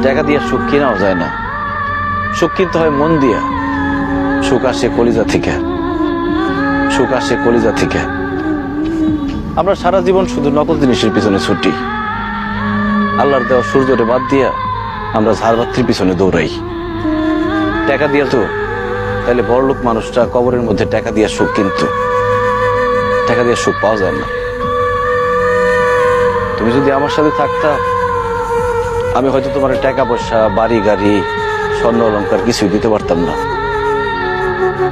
টাকা দিয়ে সুখ কেনাও যায় না, সুখ কিনতে হয় মন দিয়া। সুখ আসে কলিজা থেকে, সুখ আসে কলিজা থেকে। আমরা সারা জীবন শুধু নকল জিনিসের পিছনে ছুটি, আল্লাহর দেওয়া সূর্যরে বাদ দিয়া আমরা ঝাড়বাতির পিছনে দৌড়াই। টাকা দিয়া তো তাহলে বড়লোক মানুষটা কবরের মধ্যে টাকা দিয়ে সুখ কিনতো, টাকা দিয়ে সুখ পাওয়া যায় না। তুমি যদি আমার সাথে থাকতা, আমি হয়তো তোমার টাকা পয়সা, বাড়ি গাড়ি, স্বর্ণ অলংকার কিছুই দিতে পারতাম না,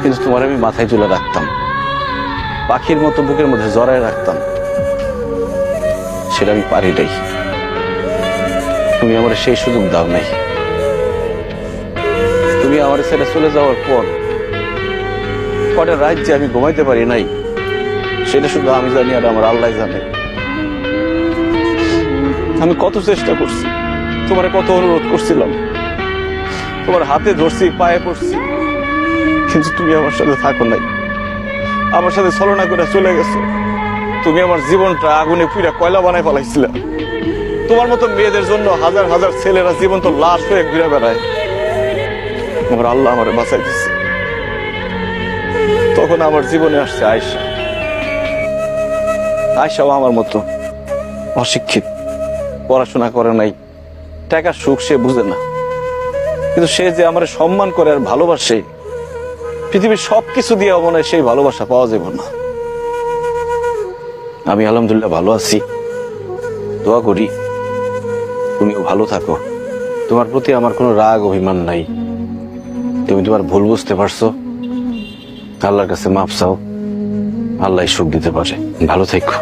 কিন্তু তোমার আমি মাথায় তুলে রাখতাম, পাখির মতো বুকের মধ্যে জড়ায় রাখতাম। সেটা আমি পারি নাই, তুমি আমার সেই সুযোগ দাও নাই। তুমি আমার ছেড়ে চলে যাওয়ার পর কটা রাত যে আমি ঘুমাইতে পারি নাই, সেটা শুধু আমি জানি আর আমার আল্লাহ জানে। আমি কত চেষ্টা করছি, তোমার কত অনুরোধ করছিলাম, তোমার হাতে ধরছি, পায়ে পড়ছি, কিন্তু তুমি আমার সাথে থাকো নাই, আমার সাথে ছলনা করে চলে গেছো। তুমি আমার জীবনটা আগুনে পুরা কয়লা বানায় ফেলাইছিলা। তোমার মতো মেয়েদের জন্য হাজার হাজার ছেলেরা জীবন তো লাশ হয়ে ঘুরে বেড়ায়। আমার আল্লাহ আমারে বাঁচাই দিচ্ছে। তখন আমার জীবনে আসছে আয়েশা। আয়েশাও আমার মতো অশিক্ষিত, পড়াশোনা করে নাই, টাকার সুখ সে বুঝে না, কিন্তু সে যে আমার সম্মান করে আর ভালোবাসে, পৃথিবীর সবকিছু দিয়ে মনে হয় সেই ভালোবাসা পাওয়া যাবে না। আমি আলহামদুলিল্লাহ ভালো আছি, দোয়া করি তুমিও ভালো থাকো। তোমার প্রতি আমার কোনো রাগ অভিমান নাই, তুমি তোমার ভুল বুঝতে পারছো, আল্লাহর কাছে মাফ চাও, আল্লাহ সুখ দিতে পারে। ভালো থেকো।